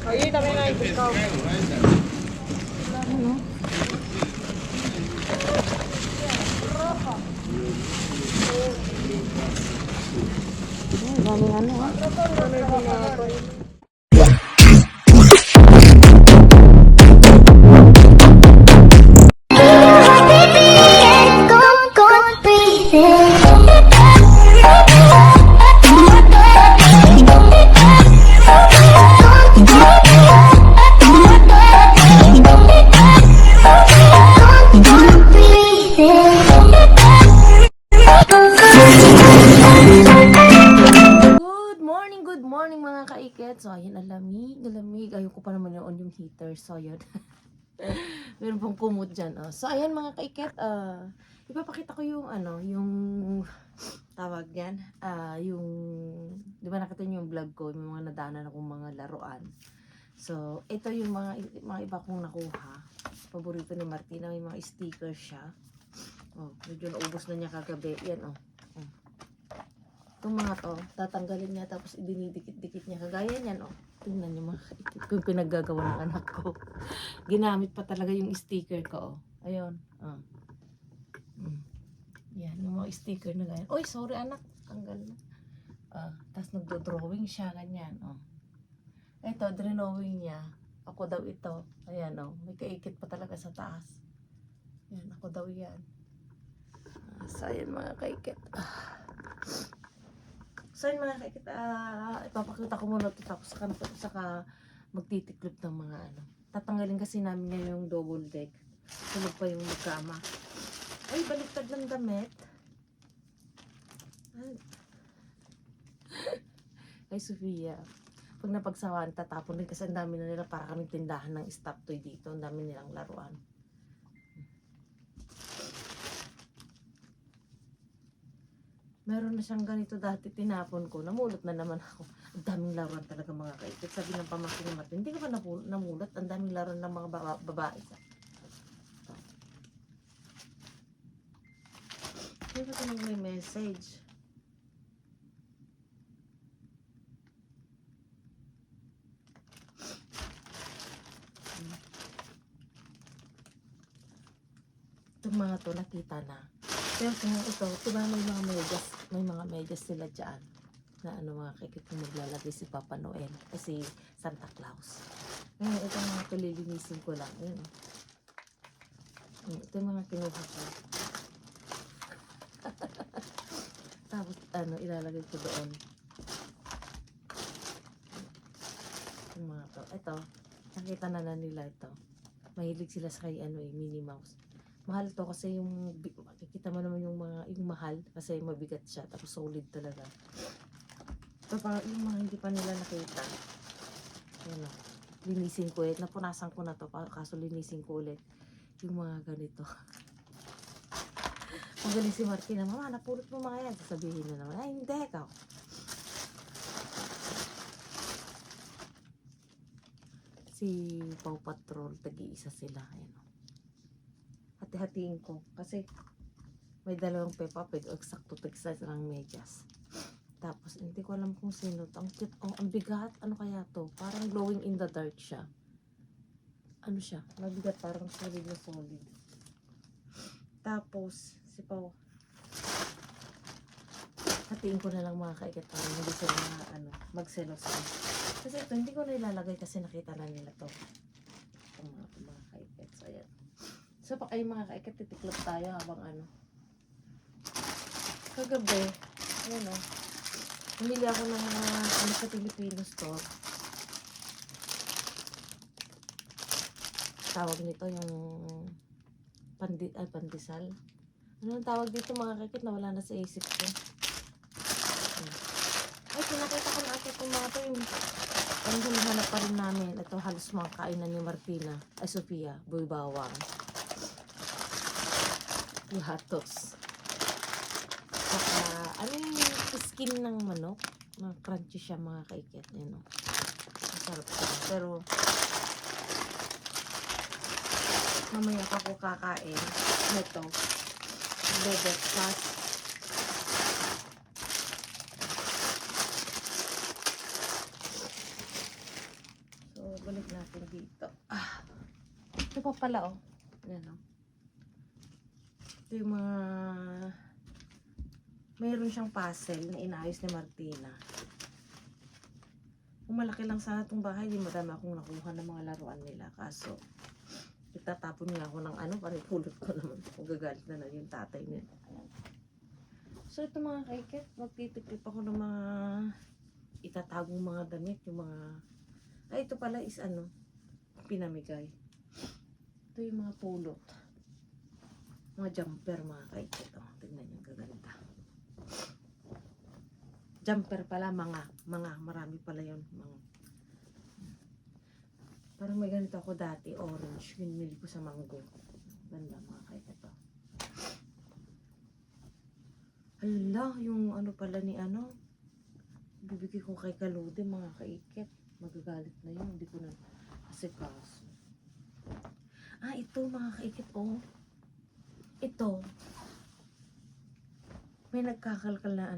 Oye, también hay pescado. Ano? Ay, daming ano ah. Good morning mga kaiket. So, ayan, alamig. Ayoko pa naman on yung heater. So, ayan. Meron pong kumot dyan. Oh. So, ayan mga kaiket. Ipapakita ko yung, yung tawag yan. Yung, di ba nakita niyo yung vlog ko, yung mga nadaanan akong mga laruan. So, ito yung mga iba kong nakuha. Paborito ni Martina, may mga sticker siya. Oh, medyo naubos na niya kagabi. Yan, oh. Itong mga to, tatanggalin niya tapos idinidikit-dikit niya. Kagaya niyan, oh. Tingnan niyo mga kaikit kung pinaggagawa ng anak ko. Ginamit pa talaga yung sticker ko, oh. Ayun, oh. Yan, yung mga sticker na ganyan. Oy, sorry anak, tanggal na. Tapos nagdo-drawing siya, ganyan, oh. Ito, drawing niya. Ako daw ito. Ayan, oh. May kaikit pa talaga sa taas. Yan, ako daw yan. So, ayan mga kaikit. So yun mga kaikit, ipapakita ko muna ito tapos saka magtitiklop ng mga ano. Tatanggalin kasi namin ngayon yung double deck. Tulog pa yung magkama. Ay, baliktad ng damit. Ay, Sofia. Pag napagsawaan, tatapon din kasi ang dami na nila para kaming tindahan ng stop toy dito. Ang dami nilang laruan. Meron na siyang ganito dati, tinapon ko. Namulot na naman ako. Ang daming laruan talaga mga kaikit. Sabi ng pamangkin ni Martin, hindi ka ba namulot? Ang daming laruan ng mga babae. Hindi ba ito may message? Itong mga to nakita na. Pero kung ito, diba may mga medyas sila dyan na mga kaikit kung maglalagay si Papa Noel kasi Santa Claus. Ngayon, ito mga kililinisin ko lang. Ayun. Ito yung mga kinuha ko. Tapos, ilalagay ko doon. Yung mga to. Ito, nakita na nila ito. Mahilig sila sa kay Minnie Mouse. Mahal to kasi yung makikita mo naman yung mahal kasi mabigat siya tapos solid talaga. So parang yung mga hindi pa nila nakita. Ayun, linisin ko ulit. Napunasan ko na to kaso linisin ko ulit yung mga ganito. Magaling si Martina, mama napulot mo mga yan. Sasabihin na naman, ay hindi ikaw. Si Paw Patrol, tag-iisa sila. Ayun. Hati-hatiin ko kasi may dalawang Peppa Pig, eksakto tig-size ng medyas. Tapos hindi ko alam kung sino to. Ang cute, ang bigat, ano kaya to? Parang glowing in the dark siya. Ano siya? Mabigat, parang solid na solid. Tapos si Pau, hatiin ko na lang mga kaikit para hindi sila magselos. Kasi ito hindi ko na ilalagay kasi nakita na nila to. Mga kaikit. So ayan. So, ay mga kaikit, titiklop tayo habang kagabi, humili ako ng sa Filipino store. Tawag nito yung pandesal. Ano ang tawag dito mga kaikit na wala na sa isip ko. Ay, pinakita ko na ako itong mga to yung hinahanap pa rin namin. Ito halos mga kainan ni Martina, ay Sofia, buy bawang. Lahatos. Saka, yung skin ng manok? Mga crunchy siya mga kaikit. Ayan, masarap siya. Pero, mamaya pa ko kakain. Ito. Bebek plus. So, natin dito. Ito pa pala, oh. Yan, oh. Ito yung mga... Mayroon siyang puzzle na inayos ni Martina. Kung malaki lang sana itong bahay, di madami akong nakuha ng mga laruan nila. Kaso, itatapon nga ako ng panipulot ko naman. Magagalit na lang yung tatay nila. So, ito mga kaiket, magtitiklip ako ng mga itatagong mga damit. Yung mga... ito pala is pinamigay. Ito yung mga pulot. Mga jumper mga kaiket. Tignan nyo, gaganda. Jumper pala, marami pala yun. Parang may ganito ako dati, orange. Binili ko sa Mango. Ganda mga kaiket. Hala, yung pala ni bibigay ko kay Kalude mga kaiket. Magagalit na yun, hindi ko na asikaso. Ito mga kaiket, oh. Ito. May nagkakalkal na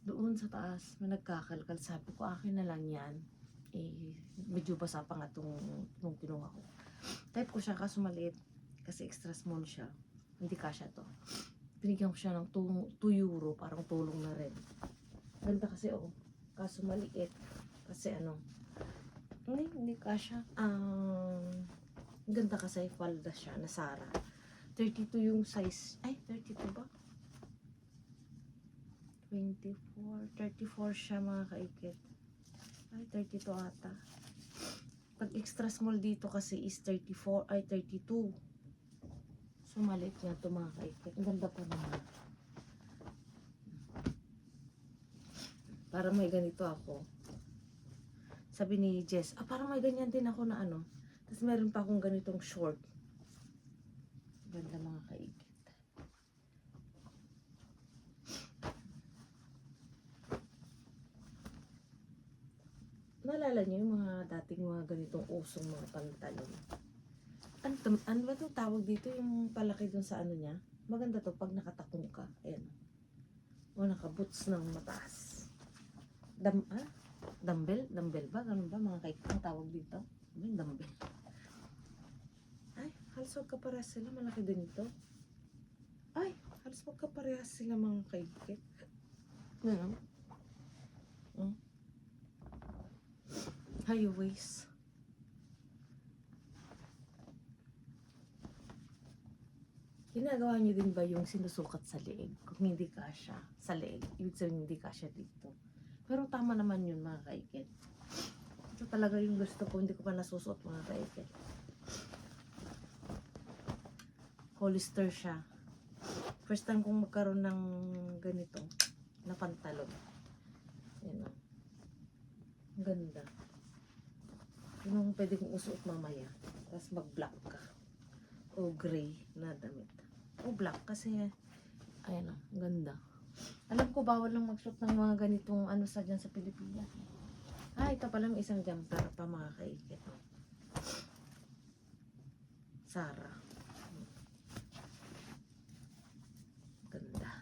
doon sa taas. May nagkakalkal. Sabi ko, akin na lang yan. Medyo basa pa nga nung kinuha ko. Type ko siya kaso maliit. Kasi extra small siya. Hindi kasya to. Binigyan ko siya ng 2 euro. Parang tulong na rin. Ganda kasi kaso maliit. Kasi hindi kasya. Ganda kasi falda siya na Zara. 32 yung size. 32 ba? 34 siya mga kaikit. 32 ata. Pag extra small dito kasi is 32. So maliit nga ito mga kaikit. Ang ganda pa naman. Para may ganito ako. Sabi ni Jess, parang may ganyan din ako na Tapos meron pa akong ganitong short. Ganda mga kaikit. Naalala niyo yung mga dating mga ganitong usong mga pantalon? Ano ba itong tawag dito? Yung palaki dun sa niya? Maganda to pag nakatakong ka. Ayan. O nakaboots ng mataas. Dumbbell? Dumbbell ba? Ganun ba mga kaikit ang tawag dito? Yung dumbbell. Halos magkaparehas sila. Malaki din ito. Halos magkaparehas sila mga kaikit. Ano? High waist. Ginagawa niyo din ba yung sinusukat sa leeg? Kung hindi kasya sa leeg, ibig sabihin hindi kasya dito. Pero tama naman yun mga kaikit. Ito talaga yung gusto ko, hindi ko pa nasusuot mga kaikit. Hollister siya. First time kong magkaroon ng ganito na pantalon. Yan o. Ang ganda. Yun ang pwede kong usuot mamaya. Tapos mag-black ka. O gray na damit. O black kasi, ayan o, ganda. Alam ko bawal lang magsuot ng mga ganitong sa dyan sa Pilipinas. Ito pala may isang jumper pa mga kaikit. Zara. Ganda.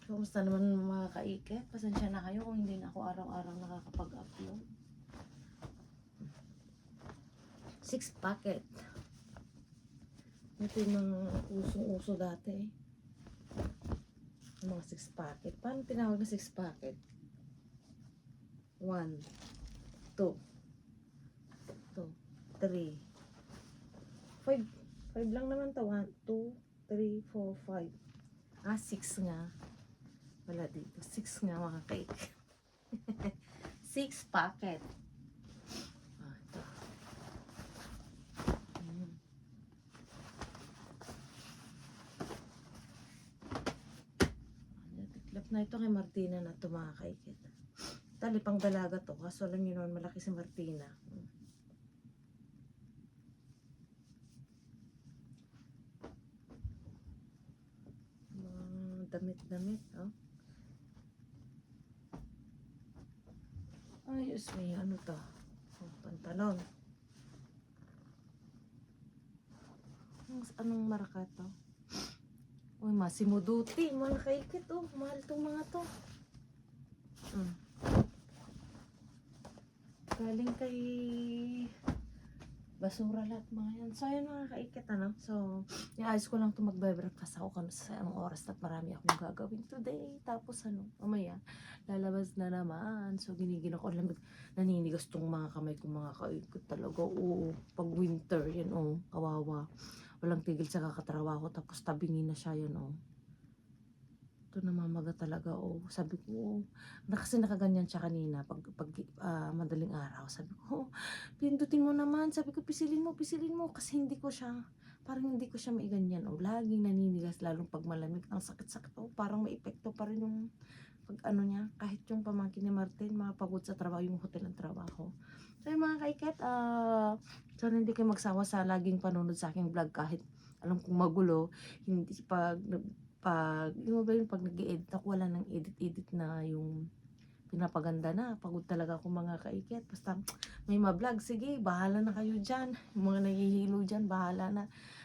Kumusta naman mga kaikit? Pasensya na kayo kung hindi na ako araw-araw nakakapag-upload. 6 packet. Ito yung mga usong-uso dati. Yung mga 6 packet. Paano tinawag na 6 packet? 1, 2, 3, 5. 5 lang naman to. 1, 2, 3, 4, 5. 6 nga. Wala dito. 6 nga mga cake. 6 packet. Ito. Tiklap na ito kay Martina na ito mga kaikit. Talipang dalaga to. Kaso alam nyo naman malaki si Martina. Damit-damit. Ayos may to? Pantalon. Anong marka to? Uy, Massimo Dutti. Mga kaikit mahal tong mga to. Galing kay basura lahat mga yan. So, ayan mga kaikit, ano. So, iayos ko lang ito magbe-breakfast ako kung sa anong oras at marami akong gagawin today. Tapos, ano, mamaya, lalabas na naman. So, ginigina ko lang, naninigas tong mga kamay ko mga kaikit talaga. Oo, pag winter, yan, oh, kawawa. Walang tigil sa kakatrabaho, tapos tabingin na siya, yan, oh. Ito namamaga talaga, oh. Sabi ko, oh, kasi nakaganyan siya kanina pag madaling araw. Sabi ko, oh, pindutin mo naman. Sabi ko, pisilin mo kasi parang hindi ko siya maiganyan, oh. Laging naninigas, lalong pag malamig. Ang sakit-sakit, oh. Parang may epekto pa rin yung pag ano niya, kahit yung pamangkin ni Martin, mapagod sa trabaho, yung hotel ng trabaho. So yung mga kaiket, sana hindi kayo magsawa sa laging panunod sa aking vlog kahit alam kong magulo. Hindi pag nag-i-edit ako, wala nang edit na yung pinapaganda na. Pagod talaga ako mga kaiket. Basta may ma-vlog, sige, bahala na kayo dyan. Yung mga nahihilo dyan, bahala na.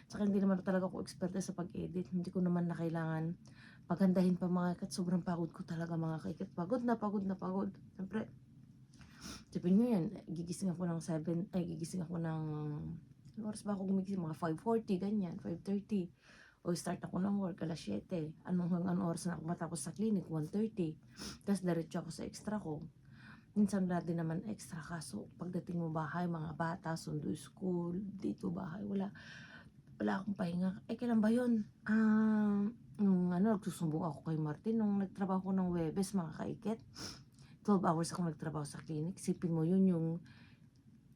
Tsaka hindi naman talaga ako expert sa pag-edit. Hindi ko naman na kailangan pagandahin pa mga kaiket. Sobrang pagod ko talaga mga kaiket. Pagod na pagod. Siyempre, sabihin nyo yan, gigising ako ng oras ba ako gumigising? Mga 5:40, ganyan, 5:30. O start ako ng work, alas 7. Anong oras na ako matapos sa clinic? 1:30. Tapos diretso ako sa extra ko. Minsan natin naman extra, kaso pagdating mo bahay, mga bata, sundo school, dito bahay, wala akong pahinga. Kailan ba yun? Nagsusumbong ako kay Martin nung nagtrabaho ko ng Webes, mga kaiket. 12 hours ako nagtrabaho sa clinic. Sipin mo yun, yung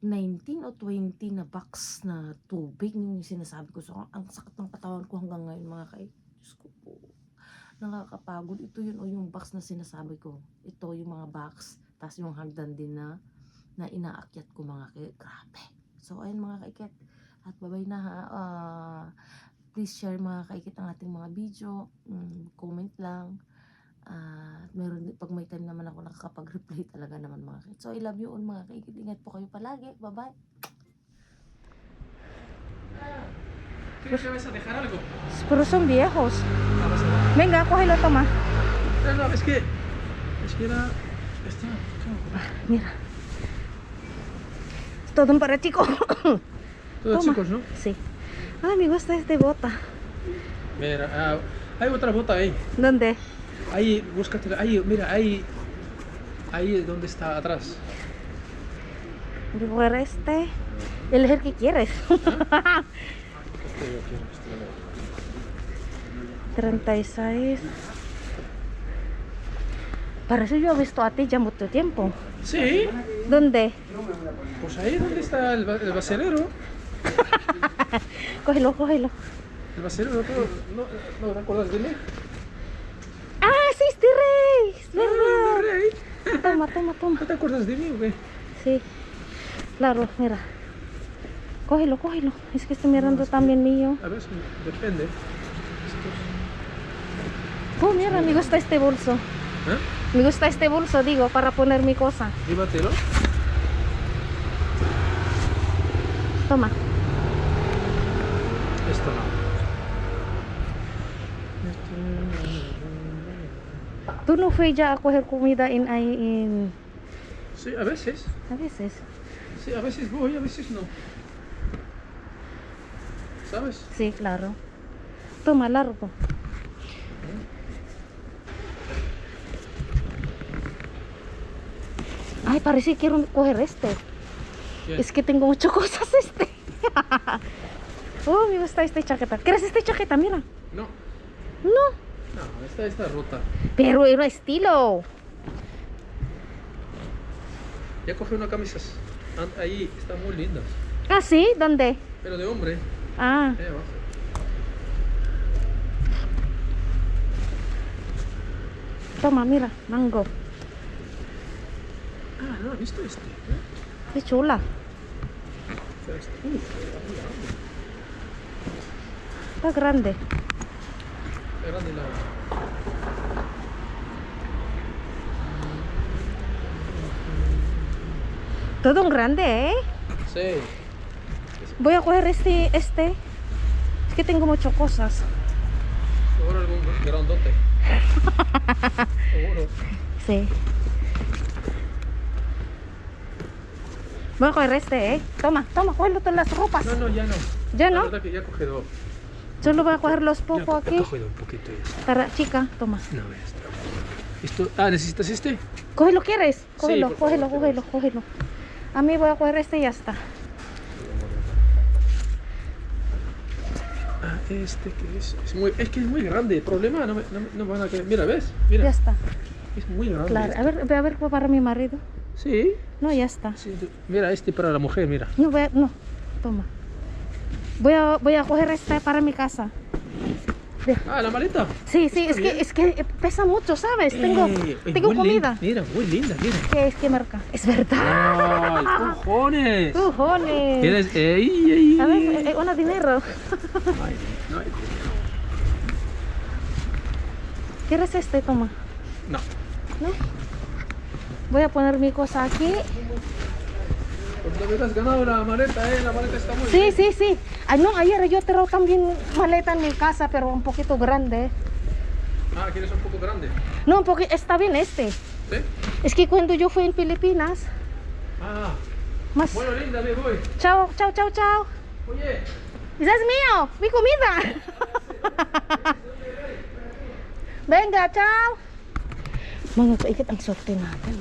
19 o 20 na box na tubig, yung sinasabi ko. So, ang sakit ng katawan ko hanggang ngayon mga kaiket. Diyos ko po, nakakapagod. Ito yun o yung box na sinasabi ko. Ito yung mga box. Tapos yung hagdan din na inaakyat ko mga kaiket. Grabe. So, ayun mga kaiket. At babay na ha. Please share mga kaiket ang ating mga video. Comment lang. Meron pag may time naman ako nakakapag-reply talaga naman mga kaiket. So I love you all mga kaiket. Ingat po kayo palagi. Bye bye. ¿Quieres dejar algo? Pero son viejos. No pasa nada. Venga, cógelo, toma. No, es que era esta. Mira. Es todo un para chico. Todos Toma. chicos, ¿no? Sí. Ay, me gusta este bota. Mira, hay otra bota ahí. ¿Dónde? Ahí, búscate. Ahí, mira, ahí donde está atrás. Voy a coger este. Elige el que quieres. Este yo quiero, este no. 36. Para eso yo he visto a ti ya mucho tiempo. Sí, ¿Dónde? pues ahí donde está el basurero. Cógelo, cógelo. El basurero, ¿no te acuerdas de mí? ¡Ah, sí, este rey! Es No, verdad. ahí. Toma, toma, toma. ¿No te acuerdas de mí o qué? Sí. Claro, mira. Cógelo, cógelo. Es que estoy mirando también mío. A ver, depende. Oh, mira, me gusta este bolso. ¿Eh? Me gusta este bolso, digo, para poner mi cosa. Llévatelo. Toma. Esto no. ¿Tú no fue ya a coger comida en Sí, a veces. a veces? Sí, a veces voy, a veces no. ¿Sabes? Sí, claro. Toma, largo. Ay, parece que quiero coger este. ¿Qué? Es que tengo muchas cosas este. Oh, me gusta esta chaqueta. ¿Quieres esta chaqueta? Mira. No, No, no, esta está rota. pero era estilo. Ya cogí una camisa. Ahí está muy linda. Ah, ¿sí? ¿Dónde? Pero de hombre. Ah, Ahí abajo. toma, mira, mango. Ah, no, ¿has visto este? Qué chula. Está grande. Está grande la... Todo un grande, ¿eh? Sí. Voy a coger este. Es que tengo muchas cosas. Seguro algún grandote. Seguro. Sí. Voy a coger este, Toma, cógelo todas las ropas. No, ya no. ¿Ya La no? verdad que ya he cogido. Solo voy a coger los Ya poco he aquí. cogido un poquito ya está. Para, chica, toma. No, ya está. Esto, ¿necesitas este? Cógelo, ¿quieres? Cógelo, por favor, cógelo. A mí voy a coger este y ya está. Ah, este que es que es muy grande. El problema no van a querer. Mira, ¿ves? Mira, Ya está. es muy grande. Claro, este. a ver para mi marido. Sí. No, ya está. Sí, mira, este para la mujer, mira. No, toma. Voy a coger esta para mi casa. Ah, la maleta. Sí, Está bien. es que pesa mucho, ¿sabes? Tengo muy comida. Mira, muy linda, mira. ¿Qué marca? Es verdad. ¡Ay, cojones! Cojones. Tienes. ¡Ey! A ver, una dinero. Ay, no hay dinero. ¿Quieres este? Toma. No. ¿No? Voy a poner mi cosa aquí. Pues te has ganado la maleta, la maleta está muy bien. Sí. Ay, no, ayer yo tengo también maleta en mi casa, pero un poquito grande. Ah, ¿quieres un poco grande? No, porque está bien este. ¿Sí? Es que cuando yo fui en Filipinas, Ah, más... bueno, linda, me voy. Chao. Oye, ¡Ese es mío! ¡Mi comida! Venga, ciao! Mga kaikit, ang sorte natin.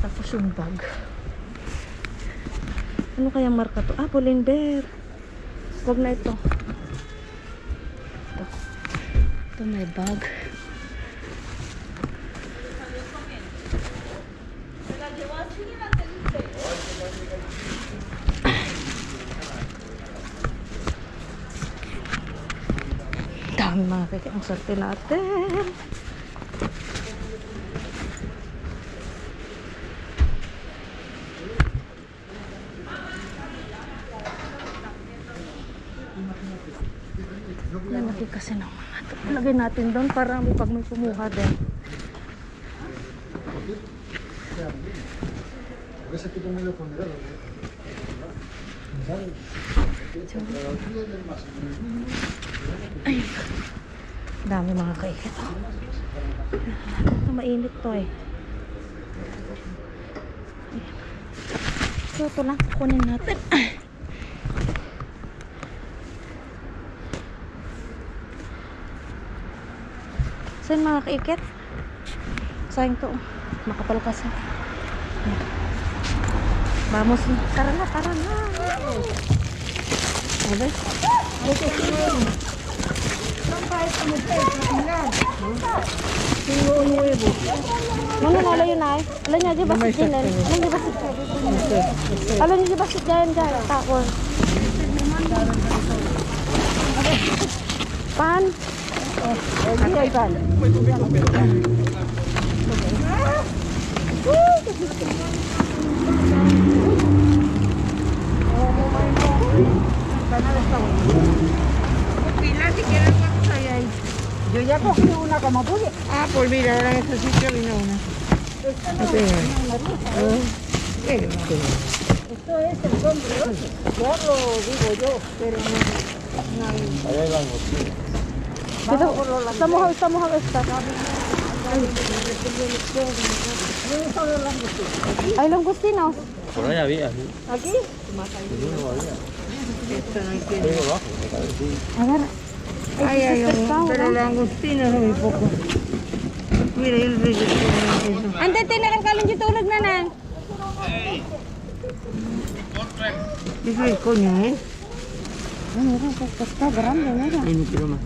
Tapos yung bag. Ano kaya marka to? Ah, Pull&Bear. Huwag na ito. Ito may bag. Dami mga kaya ang sorte natin. Lalagay kasi ng mga ito. Lagay natin doon para pag may kumuha din. Ay, dami mga kaikit. Mainit to eh. So, ito lang. Kunin natin. Saan mga kaikit? Sayang to. Makapal kasi. Vamos. Tara na. Abe? Mana ala yun ay? Ala niya di basit din. Ala niya di basit dyan. Takon. Pan? Ay, pan. Pila, si quieres cuántos hay ahí. Yo ya cogí una como pude. Ah, pues mira, ahora en este sitio vino una. Esto es el sombreroso. Ya lo digo yo, pero no hay. Ahí hay langostino. Estamos a estar. Hay langostinos. Por ahí había, sí. ¿Aquí? No había. Esto no hay que. Ahí abajo, sí. A ver. Ay, hay un, pescado, pero ¿no? langostinos muy poco. Mira, el brillo tiene eso. Ante tinarang kalong dito ulag na nan. Eso es coño, ¿eh? Mira, está grande, mira. Ay, no quiero más.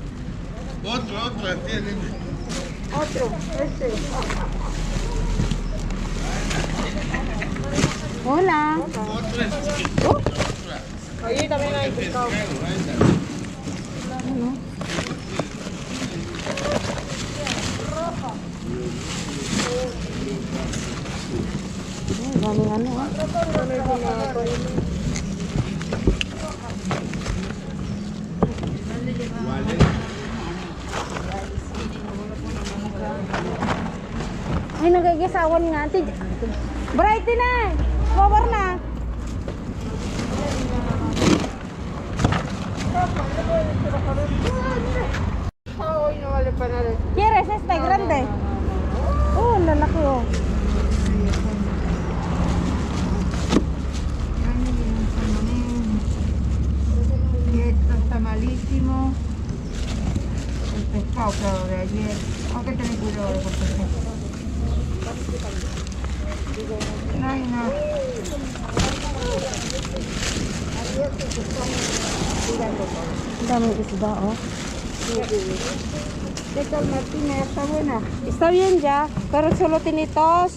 Otro, este. Hola. Ahí también hay pescado. Daming ano ah. Ay, nagagisawan nga. Brighty na! Power na! Ay, no vale para nada. ¿Quieres este grande? Oh, lalaki oh. pescado, claro, de ayer. Aunque tener cuidado de por no hay nada. Daming isda, oh. ¿Qué tal, Martina? ¿Está buena? Está bien ya, pero solo tinitos.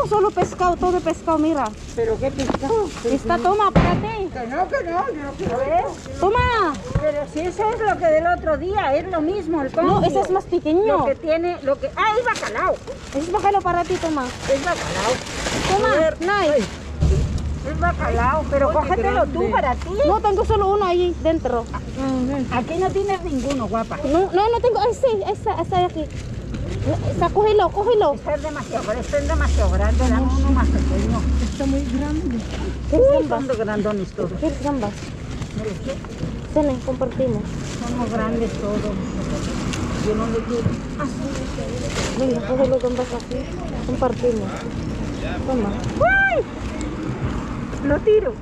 Solo pescado, todo pescado, mira. ¿Pero qué pescado? Está, toma, párate. Que no, yo no quiero ver. Toma. Pero si eso es lo que del otro día, es lo mismo, el No, cambio. ese es más pequeño. Lo que tiene, Ah, es bacalao. Es bájalo para ti, toma. Es bacalao. Toma, Nay. Es bacalao, pero cógetelo tú para ti. No, tengo solo uno ahí dentro. Aquí no tienes ninguno, guapa. No tengo. Ay, sí, está aquí. Está, cógelo. Este es demasiado grande, dame uno más pequeño. Está muy grande. ¿Quieres Son gambas? de grandones todos. ¿Quieres gambas? Salen, compartimos. Son muy grandes todos. Yo no le quiero. Venga, cógelo gambas aquí. Compartimos. Toma. ¡Uy! Lo tiro.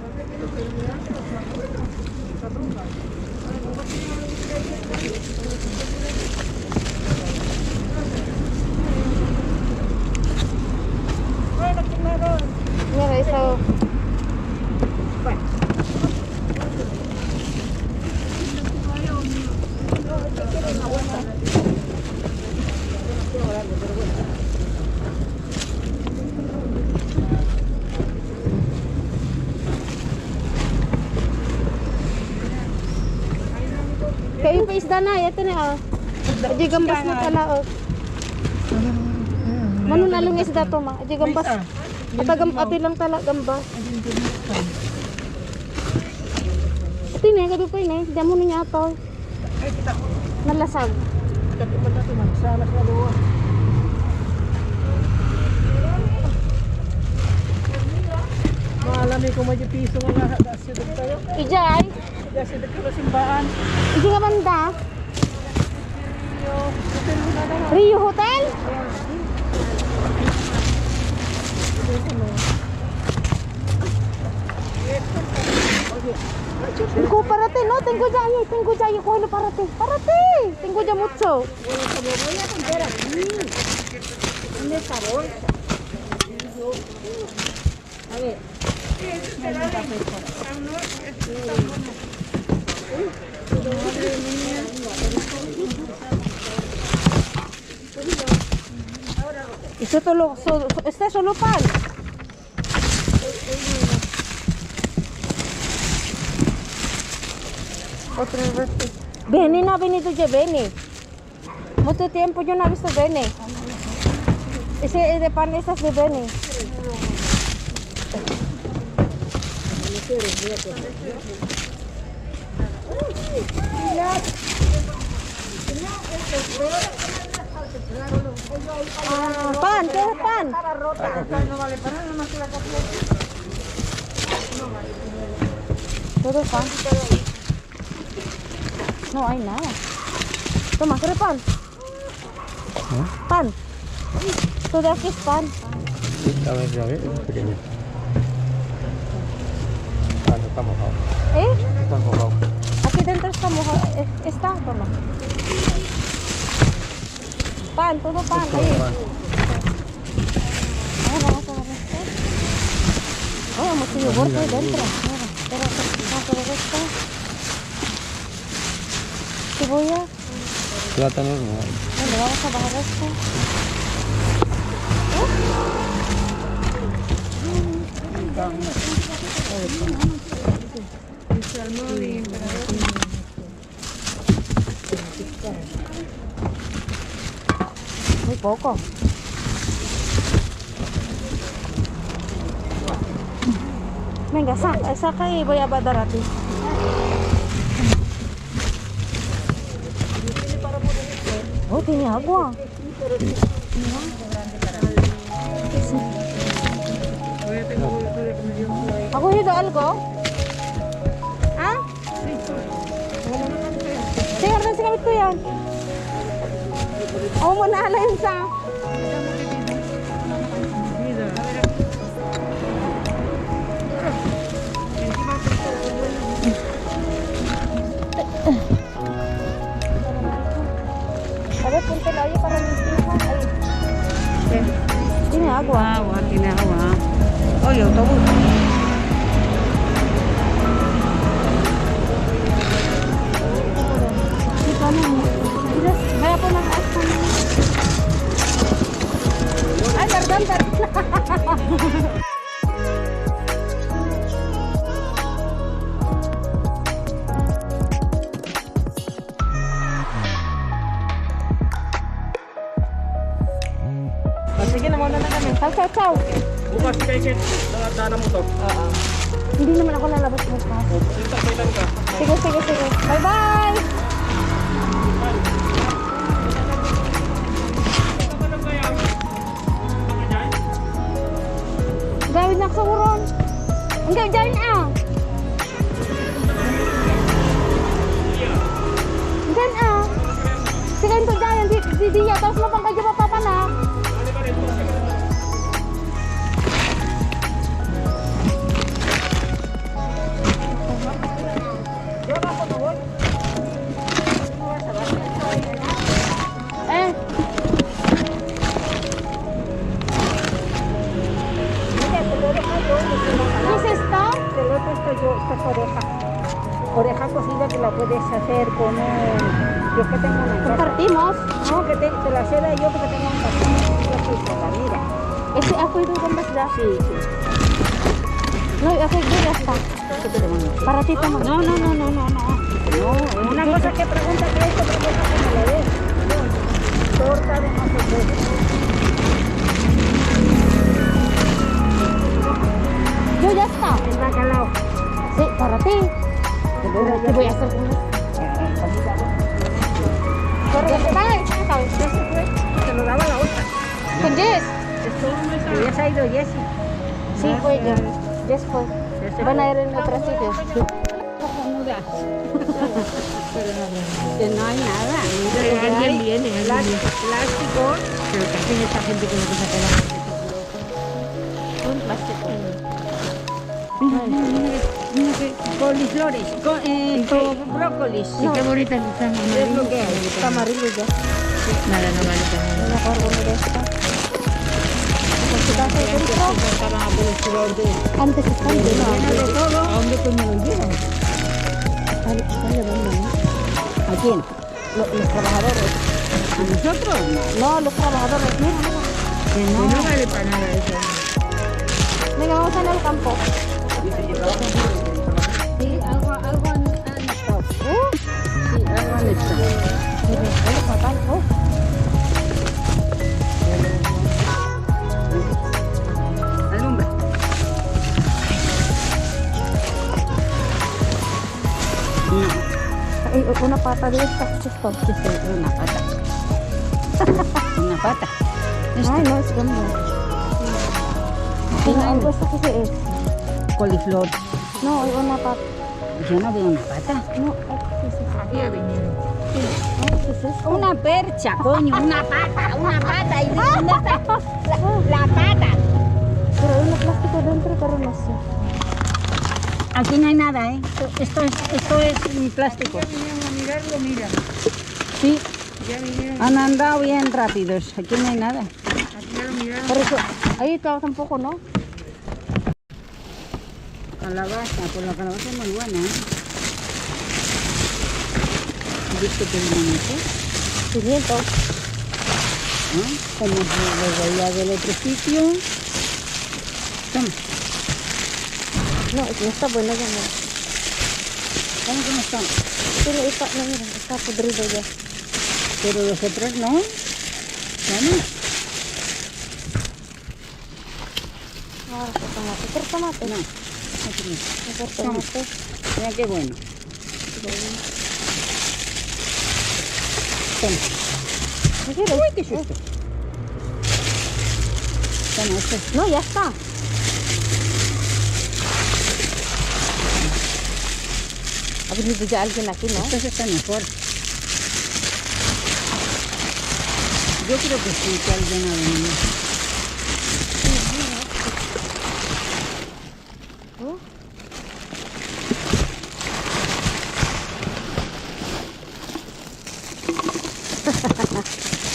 Bueno, primero. Mira, esa. Bueno. Kayo pa isda na, ito na. Aji gambas na pala, oh. Manunalong isda to, ma. Aji gambas. Ati lang tala gambas. Ito na, gabi pa yun eh. Diyan mo niya ito. Nalasag. Malami ko may piso nga dasyo dito tayo. Ijay. Dasyo dito sa simbahan. Iji nga banda. Rio Hotel? Tengo parate, no? Tengo jayo. Kuhilo parate. Tengo ya mucho. Bueno, se lo voy a poner aquí. En esta bolsa. A ver. Este es solo pan. Otra vez. Benny no ha venido ya, Benny. Mucho tiempo yo no he visto Benny. Ese es de pan, ese es de Benny. Pan, ¿qué es pan? Estaba rota. No vale para nada más que la café. Todo pan. No hay nada. Toma, ¿quieres pan? Pan. Todo aquí es pan. A ver, es pequeño. Ah, no está mojado. ¿Eh? Está mojado. Aquí dentro está mojado. Está, toma. Pan, todo pan. Ahí. Vamos a ver esto. Oh, mucho yogur ahí dentro. Mira, espérate. Vamos a ver esto. Cebolla. Plátano no hay. Bueno, vamos a bajar esto. Muy poco. Venga, saca y voy a dar a ti. Oh, tiene agua. ¿Ha cogido algo? ¿Ah? Sí, harus si kami yan. Ako mo na yun sa... agua. Agua, tiene agua. Oye, autobús. Vaya po mag-ask ka na. Ay, pardon. Sige na, muna na kami. Ciao, ciao. Bukas kay Kit, dana mo to. Hindi naman ako lalabas bukas. Kailan ka? Sige, sige, sige. Bye-bye! Gawin na sa uron. Ang gawin dyan ah. Dyan ah. Sige, ito dyan. Di diya. Tapos mo pang kayo papapanak. Eh. ¿Qué es esto? Te lo he puesto yo, esta es oreja. Oreja cocida que la puedes hacer con un... Yo es que tengo una casa. Compartimos. No, que te la seda yo porque tengo un casa. Yo estoy sola, mira. Ese ako ito gambas da. Sí, sí. No, ako ito ya está. ¿Qué te mando? Para ti tama. No, no, no, no, no, no. No, una cosa que pregunta que es otra cosa que me lo des. Torta de no sé qué. Yo ya está. El bacalao. Sí, para ti. Te voy a hacer uno. Bye. Se lo daba la otra. Con Jess. Y ya se ha ido Jessie. Sí, fue ella. Jess fue. Van a ir en otro sitio. Que no hay nada. Alguien viene, alguien viene. Plástico. Pero también esta gente que no te saca la Un plástico. Coliflores. Brócolis. Sí, qué bonita está, mamá. Es lo que hay. Está amarillo ya. Nada, no vale No también. me acuerdo de esto. Antes están llenos. De todo. ¿A dónde coño lo llevan? Están llevando, ¿no? ¿A quién? Los trabajadores. ¿A nosotros? No, los trabajadores. Mira, mira. Que No, no vale para nada eso. Venga, vamos a ir al campo. Sí, algo han estado. Sí, algo han estado. Mira, es fatal. Alumbra. Ay, una pata de esta. Esto. Una pata. Una pata. Ay, no, es grande. Pero algo esto que es. Coliflor. No, es una pata. Yo no veo una pata. No, ¿qué es eso? Aquí ha venido. ¿Qué es esto? Una percha, coño. Una pata. Una pata. ¿Y dónde está? La pata. Pero hay un plástico dentro, pero no sé. Aquí no hay nada, ¿eh? Esto es un plástico. Vinieron a mirarlo, mira. Sí, Ya vinieron, han andado bien rápidos. Aquí no hay nada. aquí ya lo miraron. Por eso, ahí está tampoco, ¿no? Calabaza, pues la calabaza es muy buena, ¿eh? ¿Viste que bonito? 500. ¿No? Como lo veía del otro sitio. Toma, No, es que no está bueno ya, no. ¿cómo que no están? Pero está, no, mira, está podrido ya. Pero los otros no. Toma. Ahora está tomate. ¿Quieres tomate? No, aquí no. Mejor tomate. Mira qué bueno. Toma. ¿No quieres? Uy, qué susto. Toma, esto. No, ya está. Ha venido ya alguien aquí, ¿no? Estos están mejor. Yo creo que sí, que alguien ha venido.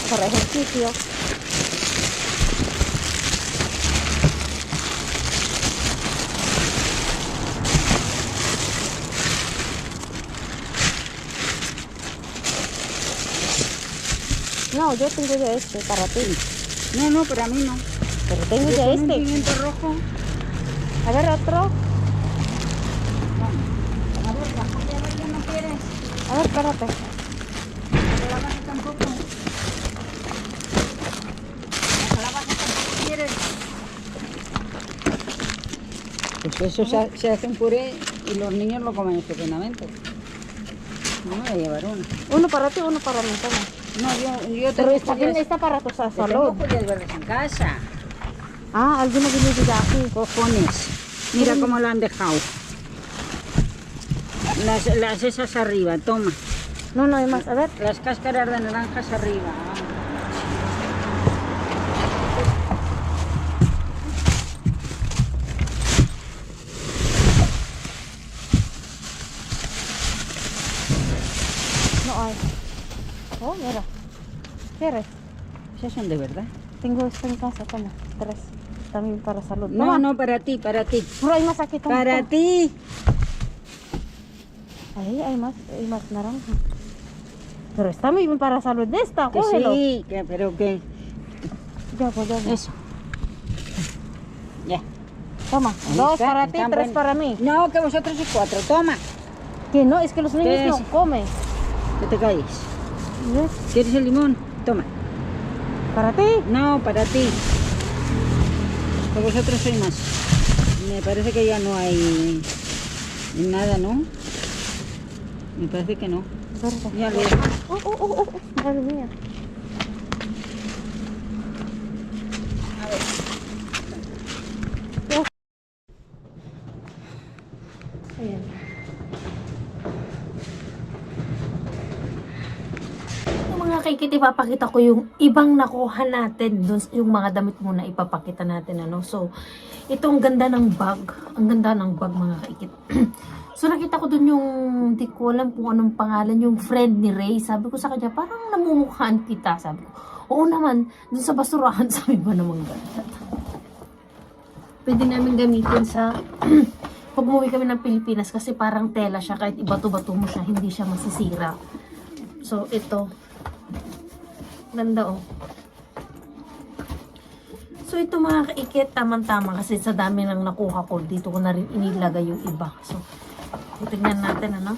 Para ejercicio. No, yo tengo ya este para ti. No, no, para mí no. Pero tengo Yo ya con un este. pimiento rojo. A ver, otro. A ver, la calabaza ya no quieres. A ver, espérate. La calabaza tampoco. La calabaza tampoco quieres. Pues eso se hace un puré y los niños lo comen estupendamente. No me voy a llevar uno. Uno para ti, uno para mí. Toma. No, yo Pero tengo esta judías, está para tu yo tengo salud. judías verdes en casa. Ah, alguno viene de aquí. Cojones. Mira cómo lo han dejado. Las esas arriba, toma. No, no hay más. A ver. Las cáscaras de naranjas arriba. No hay. Oh, mira. ¿Quieres? Esas son de verdad. Tengo esto en casa, toma. 3. También para salud. No, Toma. no, para ti, para ti. Pero hay más aquí, toma. Para toma. ti. Ahí hay más naranja. Pero está muy bien para salud de esta, Que cógelo. sí, pero que... Ya, pues, ya, ya. Eso. Ya. Toma. Ahí 2 está, para ti, están 3 buenos. para mí. No, que vosotros y 4. Toma. Que no, es que los niños ¿Qué no es? comen. Que te caes. ¿Ves? ¿Quieres el limón? Toma. Para ti. No, para ti. Que vosotros sois más. Me parece que ya no hay nada, ¿no? Me parece que no. Verde. Ya lo... Madre mía. Ayan. Yung mga kaikit, ipapakita ko yung ibang nakuha natin dun, yung mga damit muna ipapakita natin, ano. So, itong ganda ng bag. Ang ganda ng bag, mga kaikit. So, nakita ko dun yung, hindi ko alam kung anong pangalan, yung friend ni Ray. Sabi ko sa kanya, parang namumukhaan kita. Sabi ko, oo naman, dun sa basurahan, sabi ba namang ganda. Pwede namin gamitin sa, pag umuwi kami ng Pilipinas, kasi parang tela siya, kahit ibato-bato mo siya, hindi siya masisira. So, ito. Ganda, oh. So, ito mga kaikit, tamang-tama, kasi sa dami nang nakuha ko, dito ko na rin inilagay yung iba. So, tingnan natin, ano?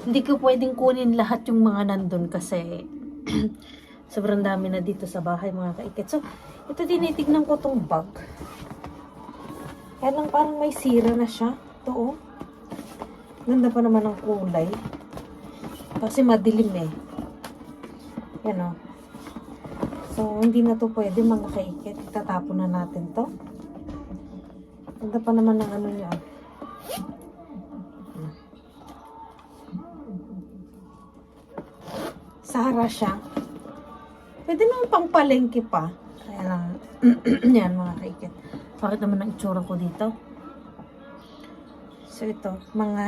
Hindi ko pwedeng kunin lahat yung mga nandun kasi sobrang dami na dito sa bahay, mga kaikit. So, ito tinitignan ko tong bag. Kaya lang parang may sira na siya. Ito, oh. Ganda pa naman ang kulay. Kasi madilim eh. Yan, oh. So, hindi na to pwede, mga kaikit. Itatapon na natin to. Ganda pa naman ng ano niya. Sara siya. Pwede naman pang palengke pa. Kaya lang, yan mga kaikit. Bakit naman ang itsura ko dito? So, ito, mga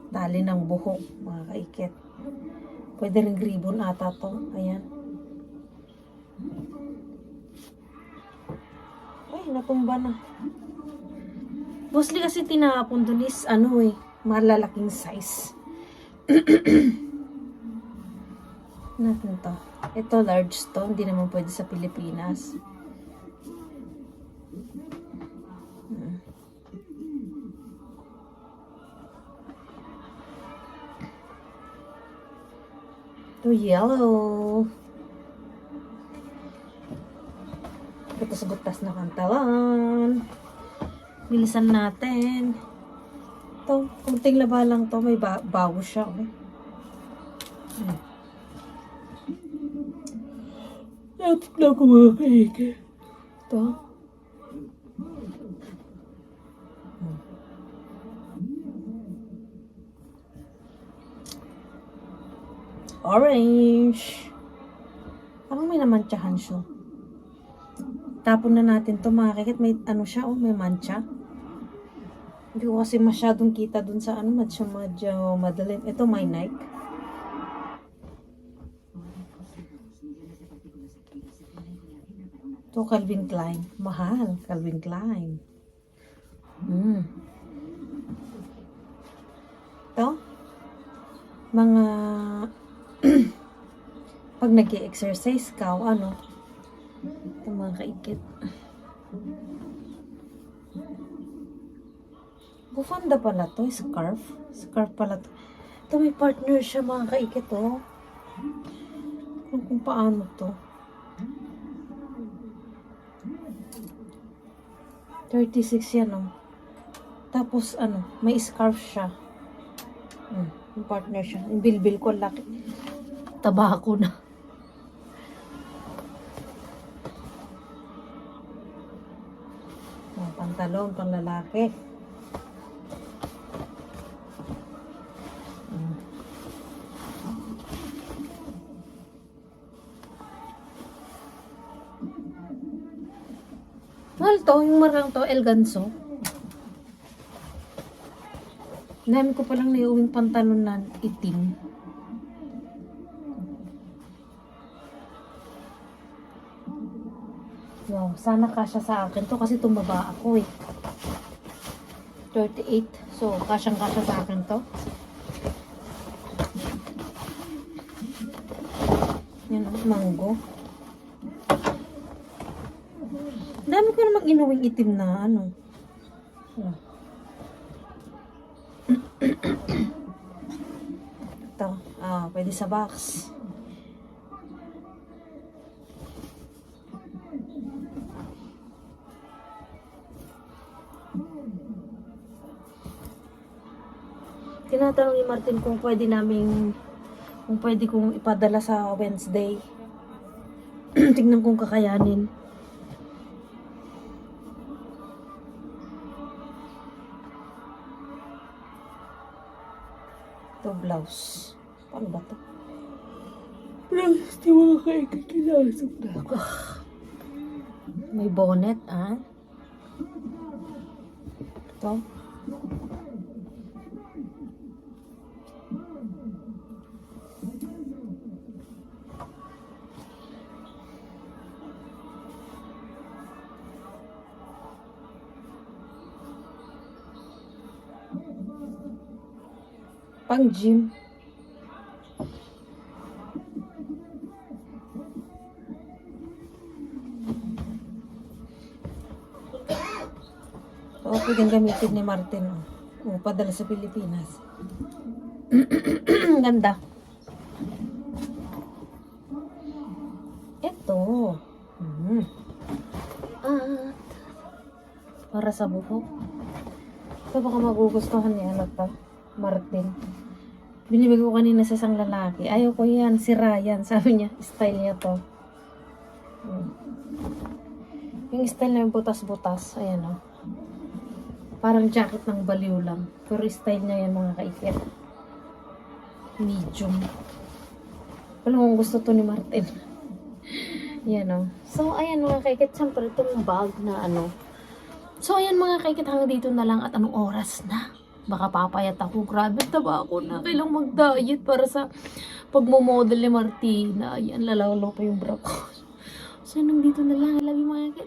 tali ng buhok, mga kaikit. Pwede rin ribbon ata to. Ayan. Ay, natumba na. Mostly kasi tinapon dun is, ano eh, malalaking size. Natin to. Ito, large to. Hindi naman pwede sa Pilipinas. Ito, yellow. Butas-butas na pantalon. Bilisan natin. Ito, kunting laba lang to. May bago siya. Okay? Natin ako mga kaike. Ito. Orange. Parang may namantsahan siya. Tapon na natin to, mga kaikit. May ano siya, oh, may mancha. Hindi ko kasi masyadong kita dun sa ano, medyo madalim. Ito, may Nike. Ito, Calvin Klein. Mahal, Calvin Klein. mga pag nag-exercise ka o ano. Ito mga kaikit. Bufanda pala to, scarf. Scarf pala to. Ito may partner siya mga kaikit oh. Kung paano to. 36 yan oh. Tapos ano, may scarf siya. Yung partner siya. Yung bilbil ko laki. Tabako na. Pantalon pang lalaki. Mahal to, yung marang to, El Ganso. Dami ko palang naiuwing pantalon na itim. Wow, sana kasya sa akin to kasi tumaba ako eh. 38. So, kasyang-kasya sa akin to. Yan o, mango. Dami ko namang inuwing itim na ano. Ito. Pwede sa box. Tinatanong ni Martin kung pwede kong ipadala sa Wednesday. Tingnan kong kakayanin. Ito blouse. Paano ba ito? Blouse. Di mga kaikit kinasok na ako. May bonnet, Ito. Pang gym. Okay din gamitin ni Martin. Padala sa Pilipinas. Ganda. Ito. Para sa buhok. Ito baka magugustuhan ni Martin. Binibig ko kanina sa isang lalaki. Ayaw ko yan. Si Ryan. Sabi niya, style niya to. Yung style na yung butas-butas. Ayan o. Parang jacket ng baliw lang. Pero style niya yan mga kaikit. Medium. Wala kung gusto to ni Martin. Yan o. So, ayan mga kaikit. Siyempre itong bag na ano. So, ayan mga kaikit. Hanggang dito na lang at anong oras na. Baka papayat ako. Grabe, taba ako na. Kailang mag-diet para sa pagmomodel ni Martina. Ayan, lalawlaw pa yung bra ko. So, nandito na lang. I love you mga kit.